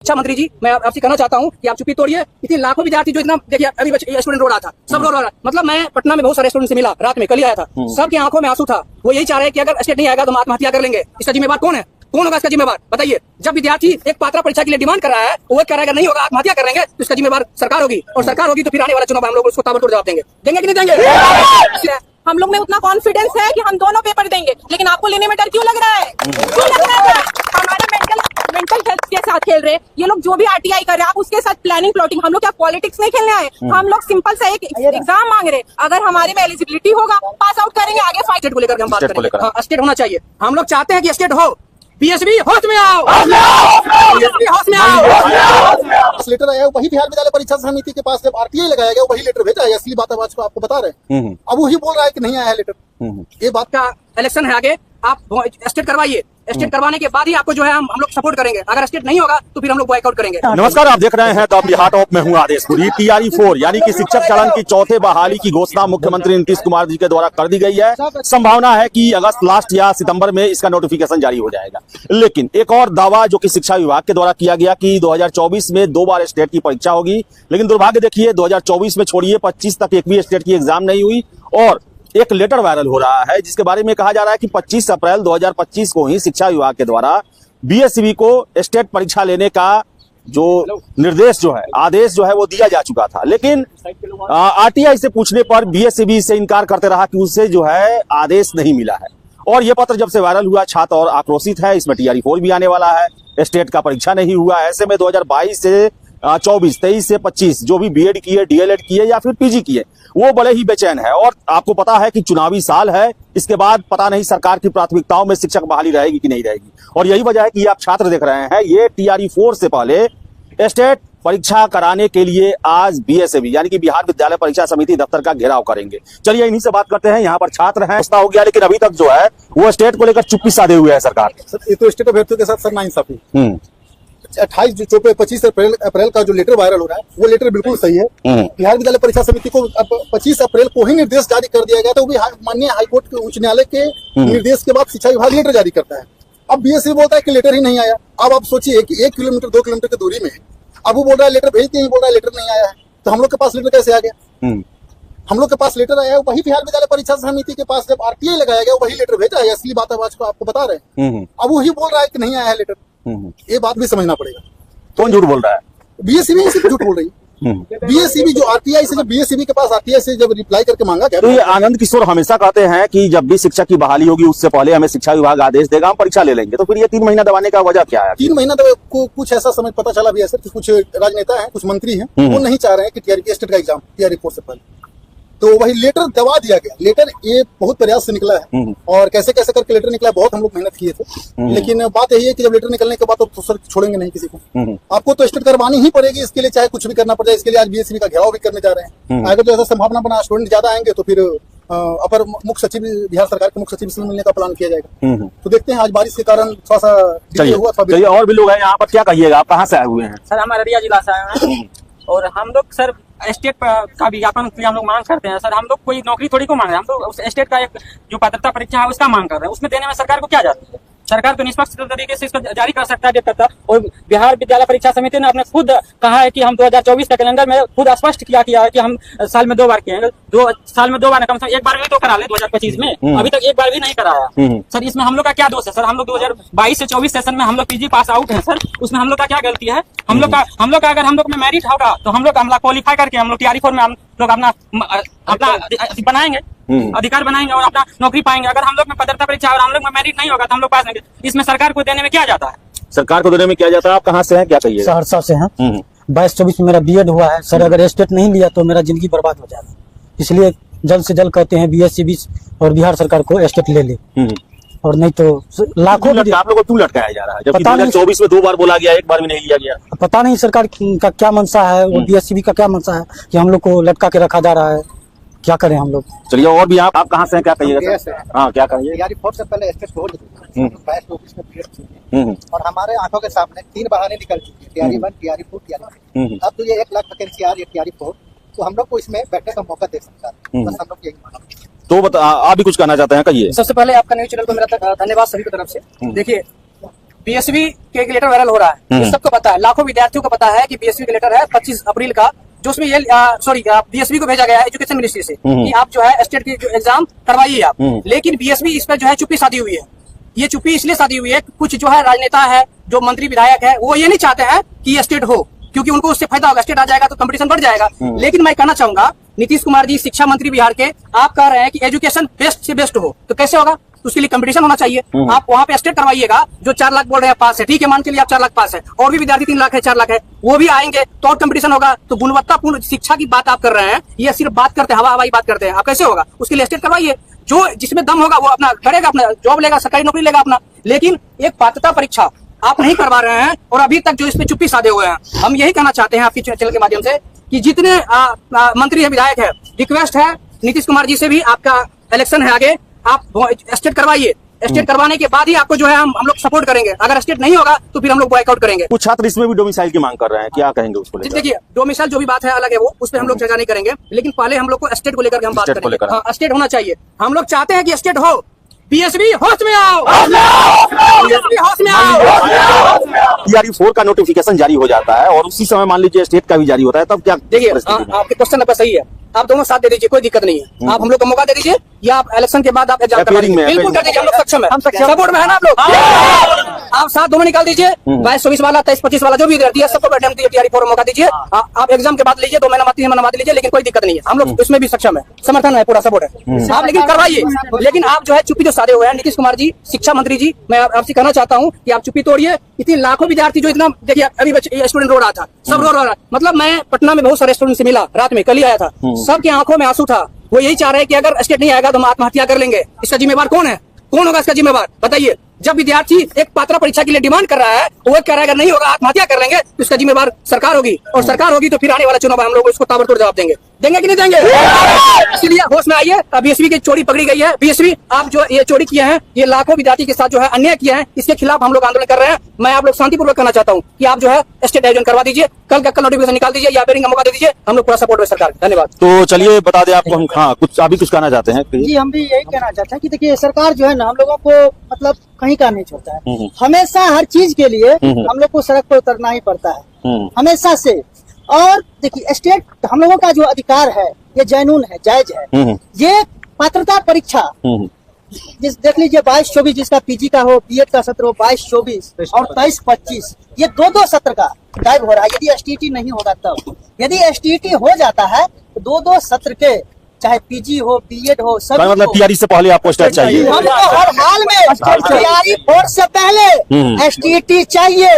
अच्छा मंत्री जी, मैं आपसे कहना चाहता हूँ कि आप चुप्पी तोड़िए। इतने लाखों विद्यार्थी जो इतना देखिए अभी स्टूडेंट रो रहा था, सब रो रहा। मतलब मैं पटना में बहुत सारे स्टूडेंट से मिला, रात में कल ही आया था, सबकी आंखों में आंसू था। वो यही चाह रहे हैं कि अगर स्टेट नहीं आएगा तो हम आत्महत्या कर लेंगे। इसका जिम्मेवार कौन है? कौन होगा इसका जिम्मेवार? बताइए। जब विद्यार्थी एक पात्र परीक्षा के लिए डिमांड कर रहा है, वो कह रहा है अगर नहीं होगा आत्महत्या कर लेंगे, तो इसका जिम्मेवार सरकार होगी। और सरकार होगी तो फिर आने वाला चुनाव हम लोग उसको ताबड़तोड़ जवाब देंगे। देंगे कि नहीं देंगे? हम लोग में उतना कॉन्फिडेंस है कि हम दोनों पेपर देंगे, लेकिन आपको लेने में डर क्यों लग रहा है? क्यों लग रहा है? हमारे मेंटल हेल्थ के साथ खेल रहे हैं ये लोग। जो भी आरटीआई कर रहे हैं आप उसके साथ प्लानिंग प्लॉटिंग। हम लोग क्या पॉलिटिक्स नहीं खेलने आए? हम लोग सिंपल सा एक एग्जाम मांग रहे। अगर हमारे में एलिजिबिलिटी होगा पास आउट करेंगे, आगे फाइट। स्टेट को लेकर हम बात करेंगे। हाँ, स्टेट होना चाहिए। हम लोग चाहते हैं कि स्टेट हो। बीएसबी होश में आओ, बीएसबी होश में आओ। लेटर आया वही बिहार विद्यालय परीक्षा समिति के पास जब आरटीआई लगाया गया वही लेटर भेजा है। असली बात अब आज को आपको बता रहे हैं। अब वही बोल रहा है कि नहीं आया है लेटर। ये बात का इलेक्शन है आगे, आप स्टेट करवाइए। स्टेट करवाने के बाद ही आपको जो है हम लोग सपोर्ट करेंगे। अगर स्टेट नहीं होगा तो फिर हम लोग बॉयकआउट करेंगे। नमस्कार, आप देख रहे हैं द बिहार टॉप में हूं आदेशपुरी। TRE 4 यानी कि शिक्षक चलन की चौथे बहाली की घोषणा मुख्यमंत्री नीतीश कुमार जी के द्वारा कर दी गई है। संभावना है कि अगस्त लास्ट या सितंबर में इसका नोटिफिकेशन जारी हो जाएगा। लेकिन एक और दावा जो कि शिक्षा विभाग के द्वारा किया गया कि 2024 में 2 बार स्टेट की परीक्षा होगी, लेकिन दुर्भाग्य देखिए 2024 में छोड़िए 25 तक एक भी स्टेट की एग्जाम नहीं हुई। और एक लेटर वायरल हो रहा है जिसके बारे में कहा जा रहा है कि 25 अप्रैल 2025 को ही शिक्षा विभाग के द्वारा बीएससीबी को स्टेट परीक्षा लेने का जो निर्देश जो है, आदेश जो है वो दिया जा चुका था। लेकिन आरटीआई से पूछने पर बीएससीबी से इनकार करते रहा कि उसे जो है आदेश नहीं मिला है। और यह पत्र जब से वायरल हुआ छात्र और आक्रोशित है। इसमें TRE 4 भी आने वाला है, स्टेट का परीक्षा नहीं हुआ। ऐसे में 2022 से 24, 23 से 25 जो भी बीएड किए, डीएलएड किए या फिर पीजी किए, वो बड़े ही बेचैन है। और आपको पता है कि चुनावी साल है, इसके बाद पता नहीं सरकार की प्राथमिकताओं में शिक्षक बहाली रहेगी कि नहीं रहेगी। और यही वजह है कि आप छात्र देख रहे हैं, ये TRE 4 से पहले स्टेट परीक्षा कराने के लिए आज बीएसएबी यानी कि बिहार विद्यालय परीक्षा समिति दफ्तर का घेराव करेंगे। चलिए इन्हीं से बात करते हैं। यहाँ पर छात्र हैं, हो गया, लेकिन अभी तक जो है वो स्टेट को लेकर चुप्पी साधे हुए है सरकार। ये तो स्टेट अभ्यर्थियों के साथ सर नाइंसाफी। 25 अप्रैल का जो लेटर वायरल हो रहा है वो लेटर बिल्कुल सही है। बिहार विद्यालय परीक्षा समिति को 25 अप्रैल को ही निर्देश जारी कर दिया गया था। वो भी माननीय हाईकोर्ट के उच्च न्यायालय के निर्देश के बाद शिक्षा विभाग लेटर जारी करता है। अब बीएससी बोलता है कि लेटर ही नहीं आया। अब आप सोचिए कि 1 किलोमीटर 2 किलोमीटर की दूरी में अब वो बोल रहा है लेटर भेज दिए, बोल रहा है लेटर नहीं आया है। तो हम लोग के पास लेटर कैसे आ गया? हम लोग के पास लेटर आया वही बिहार विद्यालय परीक्षा समिति के पास जब आरटीआई लगाया गया वही लेटर भेजा है। असली बात आज को आपको बता रहे हैं। अब वही बोल रहा है कि नहीं आया है लेटर। ये बात भी समझना पड़ेगा। कौन झूठ बोल रहा है? बीएससीबी झूठ बोल रही है। बीएससीबी जो आरटीआई से, जब बीएससीबी के पास आरटीआई से जब रिप्लाई करके मांगा गया, तो ये आनंद किशोर हमेशा कहते हैं कि जब भी शिक्षक की बहाली होगी उससे पहले हमें शिक्षा विभाग आदेश देगा, हम परीक्षा ले लेंगे। तो फिर ये 3 महीना दबाने का वजह क्या है? 3 महीना तो कुछ ऐसा समझ पता चला भी है सर कि कुछ राजनेता है, कुछ मंत्री हैं, वो नहीं चाह रहे हैं कि TRE स्टेट का एग्जाम TRE 4 से पहले। तो वही लेटर दबा दिया गया। लेटर ये बहुत प्रयास से निकला है और कैसे कैसे करके लेटर निकला, बहुत हम लोग मेहनत किए थे। लेकिन बात यही है कि जब लेटर निकलने के बाद तो सर छोड़ेंगे नहीं किसी को। आपको तो स्टेट करवानी ही पड़ेगी, इसके लिए चाहे कुछ भी करना पड़ जाए। इसके लिए आज बीएससीबी का घेराव भी करने जा रहे हैं। अगर तो ऐसा संभावना बना स्टूडेंट ज्यादा आएंगे तो फिर अपर मुख्य सचिव, बिहार सरकार के मुख्य सचिव से मिलने का प्लान किया जाएगा। तो देखते हैं, आज बारिश के कारण थोड़ा सा डिले हुआ था। और भी लोग हैं यहाँ पर, क्या कहिएगा, आप कहाँ से आए हुए हैं? सर हम अररिया जिला से आए हैं और हम लोग सर स्टेट का विज्ञापन के लिए हम लोग मांग करते हैं। सर हम लोग कोई नौकरी थोड़ी को मांग रहे हैं, हम लोग उस स्टेट का एक जो पात्रता परीक्षा है उसका मांग कर रहे हैं। उसमें देने में सरकार को क्या जाती है? सरकार तो निष्पक्ष तरीके से इसको जारी कर सकता है, डेट करता। और बिहार विद्यालय परीक्षा समिति ने अपने खुद कहा है कि हम 2024 का कैलेंडर में खुद स्पष्ट किया है कि हम साल में 2 बार किए। 2 साल में 2 बार, कम से कम 1 बार भी तो करा ले 2025 में। अभी तक 1 बार भी नहीं कराया। सर इसमें हम लोग का क्या दोष है? सर हम लोग 2022 से 24 सेशन में हम लोग पीजी पास आउट है सर, उसमें हम लोग का क्या गलती है? हम लोग का अगर हम लोग में मेरिट होगा तो हम लोग क्वालिफाई करके हम लोग TRE 4 में हम लोग अपना बनाएंगे, अधिकार बनाएंगे और अपना नौकरी पाएंगे। अगर हम लोग में पात्रता परीक्षा और हम लोग में मेरिट नहीं होगा तो हम लोग पास नहीं। इसमें सरकार को देने में क्या जाता है? सरकार को देने में क्या जाता है? आप कहाँ से हैं, क्या कहिए? सहरसा से हैं। 22-24 में मेरा बीएड हुआ है सर। अगर स्टेट नहीं लिया तो मेरा जिंदगी बर्बाद हो जाएगा। इसलिए जल्द से जल्द कहते हैं बीएससीबी और बिहार सरकार को स्टेट ले ले, और नहीं तो लाखों आप लोगों को क्यों लटकाया जा रहा है? जबकि 2024 में 2 बार बोला गया, 1 बार भी नहीं लिया गया। पता नहीं सरकार का क्या मंशा है और बीएससीबी का क्या मंशा है कि हम लोग को लटका के रखा जा रहा है। क्या करें हम लोग? चलिए और भी आप कहाँ से हैं, क्या कहिएगा? हाँ, क्या कहिए? TRE 4 से पहले स्टेट हो चुकी है और हमारे आंखों के सामने 3 बहाने निकल चुकी है, TRE 1, TRE 2, TRE 3। अब तो ये 1 लाख वैकेंसी आ रही है TRE 4, तो हम लोग को इसमें बैठने का मौका दे सकता है। बस हम लोग यही मांग। तो आप भी कुछ कहना चाहते हैं, कहिए। सबसे पहले आपका न्यूज चैनल को मेरा धन्यवाद सभी की तरफ से। देखिए बीएसवी के एक लेटर वायरल हो रहा है, ये सबको पता है, लाखों विद्यार्थियों को पता है कि बीएसवी का लेटर है 25 अप्रैल का, जो उसमें ये बीएसवी को भेजा गया है एजुकेशन मिनिस्ट्री से कि आप जो है स्टेट की जो एग्जाम करवाइए आप। लेकिन बीएसवी इस पर जो है चुप्पी साधी हुई है। ये चुप्पी इसलिए साधी हुई है, कुछ जो है राजनेता है, जो मंत्री विधायक है, वो ये नहीं चाहते हैं कि ये स्टेट हो, क्योंकि उनको उससे फायदा होगा, स्टेट आ जाएगा तो कंपटीशन बढ़ जाएगा। लेकिन मैं कहना चाहूंगा, नीतीश कुमार जी शिक्षा मंत्री बिहार के, आप कह रहे हैं कि एजुकेशन बेस्ट से बेस्ट हो, तो कैसे होगा? तो उसके लिए कंपटीशन होना चाहिए। आप वहाँ पे स्टेट करवाइएगा, जो 4 लाख बोल रहे हैं पास है, ठीक है, मान के लिए आप 4 लाख पास है, और भी विद्यार्थी 3 लाख है, 4 लाख है, वो भी आएंगे तो और कंपटीशन होगा। तो गुणवत्तापूर्ण शिक्षा की बात आप कर रहे हैं, ये सिर्फ बात करते हैं, हवाई बात करते हैं, आप कैसे होगा? उसके लिए स्टेट करवाइए, जो जिसमें दम होगा वो अपना करेगा, अपना जॉब लेगा, सरकारी नौकरी लेगा अपना। लेकिन एक पात्रता परीक्षा आप नहीं करवा रहे हैं, और अभी तक जो इसमें चुप्पी साधे हुए हैं। हम यही कहना चाहते हैं आपकी चैनल के माध्यम से कि जितने मंत्री है, विधायक है, रिक्वेस्ट है नीतीश कुमार जी से भी, आपका इलेक्शन है आगे, आप स्टेट करवाइए। स्टेट करवाने के बाद ही आपको जो है हम लोग सपोर्ट करेंगे। अगर स्टेट नहीं होगा तो फिर हम लोग बॉयकआउट करेंगे। कुछ छात्र इसमें भी डोमिसाइल की मांग कर रहे हैं, क्या कहेंगे उसको लेकर? देखिए, डोमिसाइल जो भी बात है अलग है, वो उस पर हम लोग चर्चा नहीं करेंगे, लेकिन पहले हम लोग को स्टेट को लेकर हम बात करेंगे। हाँ, स्टेट होना चाहिए। हम लोग चाहते हैं कि स्टेट हो। बीएसवी होश में आओ, बीएसवी होश में आओ। टीआरई 4 का नोटिफिकेशन जारी हो जाता है और उसी समय मान लीजिए स्टेट का भी जारी होता है, तब क्या? देखिए, आपके क्वेश्चन नंबर सही है, आप दोनों साथ दे दीजिए, कोई दिक्कत नहीं है। आप हम लोग को मौका दे दीजिए, या आप इलेक्शन के बाद आप एग्जाम करवा दीजिए, बिल्कुल कर दीजिए, हम लोग सक्षम है, सपोर्ट में है ना आप लोग। आप साथ दोनों निकाल दीजिए, 22-24 वाला, 23-25 वाला, जो भी विद्यार्थी है सबको अटेम्प्ट दीजिए, टीआरई 4 मौका दीजिए। आप एग्जाम के बाद लीजिए, 2 महीना बाद 3 महीना बाद लीजिए, लेकिन कोई दिक्कत नहीं है, हम लोग उसमें भी सक्षम है, समर्थन है, पूरा सपोर्ट है। आप लेकिन करवाइए। लेकिन आप जो है चुप्पी जो साधे हुए हैं, नीतीश कुमार जी, शिक्षा मंत्री जी, मैं आपसे कहना चाहता हूँ कि आप चुप्पी तोड़िए। इतनी लाखों विद्यार्थी जो इतना, देखिए अभी स्टूडेंट रो रहा था, सब रो रहा, मतलब मैं पटना में बहुत सारे स्टूडेंट से मिला, रात में कल ही आया था, सबकी आंखों में आंसू था। वो यही चाह रहे हैं कि अगर स्टेट नहीं आएगा तो हम आत्महत्या कर लेंगे। इसका जिम्मेवार कौन है? कौन होगा इसका जिम्मेवार? बताइए। जब विद्यार्थी एक पात्र परीक्षा के लिए डिमांड कर रहा है, वो कह रहा है अगर नहीं होगा आत्महत्या कर लेंगे, तो इसका जिम्मेवार सरकार होगी, और सरकार होगी तो फिर आने वाला चुनाव हम लोग उसको ताबड़तोड़ जवाब देंगे। देंगे कि नहीं देंगे? इसलिए होश में आइए। बीएसवी की चोरी पकड़ी गई है। बीएसवी, आप जो ये चोरी किए हैं, ये लाखों विद्यार्थी के साथ जो है अन्याय किया है, इसके खिलाफ हम लोग आंदोलन कर रहे हैं। मैं आप लोग शांतिपूर्वक कहना चाहता हूँ कि आप जो है स्टेट आयोजन करवा दीजिए, कल का कल नोटिफिकेशन निकाल दीजिए, या बेरिंग का मौका दे दीजिए, हम लोग पूरा सपोर्ट है सरकार। धन्यवाद। तो चलिए बता दें आपको, हम हाँ कुछ अभी कुछ कहना चाहते हैं? जी, हम भी यही कहना चाहते हैं कि देखिए, सरकार जो है ना, हम लोगों को मतलब कहीं का नहीं छोड़ता है। हमेशा हर चीज के लिए हम लोग को सड़क पर उतरना ही पड़ता है, हमेशा से। और देखिए, स्टेट हम लोगों का जो अधिकार है, ये जैनून है, जायज है। ये पात्रता परीक्षा देख लीजिए, 22-24 जिसका पीजी का हो, बीएड का सत्र हो, 22-24 और 23-25, ये 2-2 सत्र का गायब हो रहा है। यदि एसटीटी नहीं होगा तब, यदि एसटीटी हो जाता है तो 2-2 सत्र के, चाहे पीजी हो, बीएड हो, सब मतलब टीआरई से पहले आपको स्टेट चाहिए? हमको हर हाल में टीआरई 4 से पहले एसटीटी चाहिए।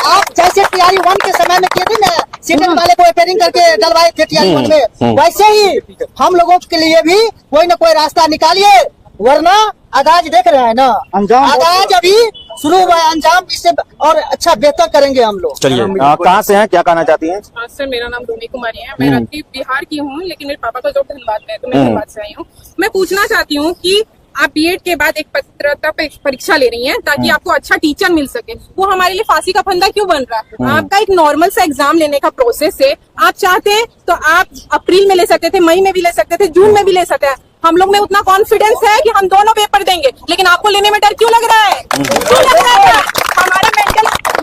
आप जैसे टीआरई 1 के समय में किए थे ना, सीटेट वाले को रिपेयरिंग करके डलवाए थे टीआरई 1 में, वैसे ही हम लोगों के लिए भी कोई ना कोई रास्ता निकालिए, वरना आगाज देख रहे हैं ना, आगाज अभी शुरू हुआ है, अंजाम इससे और अच्छा बेहतर करेंगे हम लोग। चलिए, कहाँ से हैं, क्या कहना चाहती हैं? सर, मेरा नाम रूमी कुमारी है। मैं रांची बिहार की हूँ, लेकिन मेरे पापा का जॉब धनबाद में है, तो मैं धनबाद से आई हूँ। मैं पूछना चाहती हूँ कि आप बीएड के बाद एक पात्रता परीक्षा ले रही हैं ताकि आपको अच्छा टीचर मिल सके, वो हमारे लिए फांसी का फंदा क्यों बन रहा है? आपका एक नॉर्मल सा एग्जाम लेने का प्रोसेस है। आप चाहते तो आप अप्रैल में ले सकते थे, मई में भी ले सकते थे, जून में भी ले सकते हैं। हम लोग में उतना कॉन्फिडेंस है कि हम दोनों पेपर देंगे, लेकिन आपको लेने में डर क्यों लग रहा है? क्यों लग रहा है? हमारा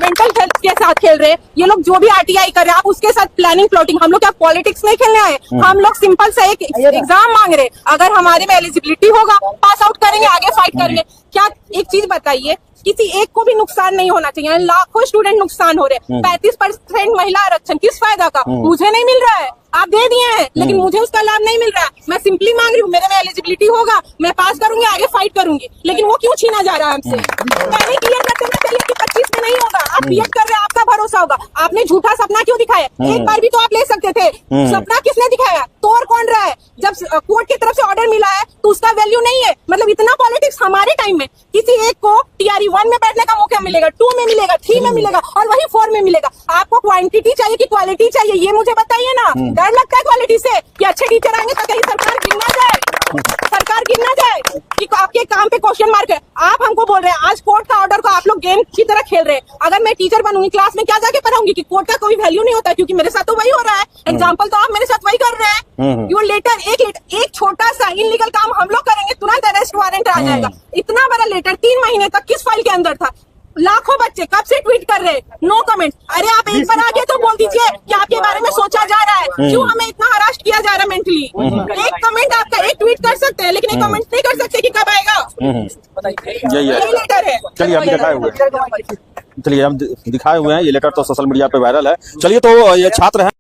मेंटल हेल्थ के साथ खेल रहे हैं ये लोग। जो भी आरटीआई कर रहे हैं, आप उसके साथ प्लानिंग प्लॉटिंग। हम लोग क्या पॉलिटिक्स नहीं खेलने आए, हम लोग सिंपल सा एक एग्जाम मांग रहे। अगर हमारे में एलिजिबिलिटी होगा, पास आउट करेंगे, आगे फाइट करेंगे। क्या एक चीज बताइए, किसी एक को भी नुकसान नहीं होना चाहिए, लाखों स्टूडेंट नुकसान हो रहे हैं। 35% महिला आरक्षण किस फायदा का? मुझे नहीं मिल रहा है, आप दे दिए हैं, लेकिन मुझे उसका लाभ नहीं मिल रहा है। मैं सिंपली मांग रही हूँ, मेरे में एलिजिबिलिटी होगा, मैं पास करूंगी, आगे फाइट करूंगी, लेकिन वो क्यों छीना जा रहा है हमसे? पहले क्लियर करते थे पहले कि 25 में नहीं होगा, आप बीएड कर रहे हैं, आपका भरोसा होगा। आपने झूठा सपना क्यों दिखाया? एक बार भी तो आप ले सकते थे। सपना किसने दिखाया? तोड़ कौन रहा है? जब कोर्ट की तरफ से ऑर्डर मिला है तो उसका वैल्यू नहीं है। मतलब इतना पॉलिटिक्स हमारे टाइम में। किसी एक को टीआरई 1 में बैठने का मौका मिलेगा, 2 में मिलेगा, 3 में मिलेगा, और वही 4 में मिलेगा। आपको क्वांटिटी चाहिए कि क्वालिटी चाहिए, ये मुझे बताइए ना। डर लगता है क्वालिटी से कि अच्छे टीचर आएंगे तो कहीं सरकार गिर ना जाए, सरकार गिर ना जाए कि आपके काम पे क्वेश्चन मार्क है। आप हमको बोल रहे हैं आज कोर्ट का ऑर्डर को आप लोग गेम की तरह खेल रहे हैं। अगर मैं टीचर बनूंगी, क्लास में क्या जाके पढ़ाऊंगी कि कोर्ट का कोई वैल्यू नहीं होता, क्योंकि मेरे साथ तो वही हो रहा है। एग्जाम्पल तो आप मेरे साथ वही कर रहे हैं। योर लेटर, एक छोटा सा इनलीगल काम हम लोग करेंगे, तुरंत अरेस्ट वारंट आ जाएगा। इतना बड़ा लेटर लेटर 3 महीने तक किस फाइल के अंदर था? लाखों बच्चे कब से ट्वीट कर रहे, नो कमेंट। अरे आप एक बार आगे तो बोल दीजिए कि आपके बारे में सोचा जा रहा है, क्यों हमें इतना हरास किया जा रहा है मेंटली। एक कमेंट आपका, एक ट्वीट कर सकते हैं, लेकिन एक कमेंट नहीं कर सकते कि कब आएगा। यही है। यही लेटर है। चलिए हम दिखाए हुए हैं, चलिए हम दिखाए हुए हैं, ये लेटर तो सोशल मीडिया पे वायरल है। चलिए तो ये छात्र हैं।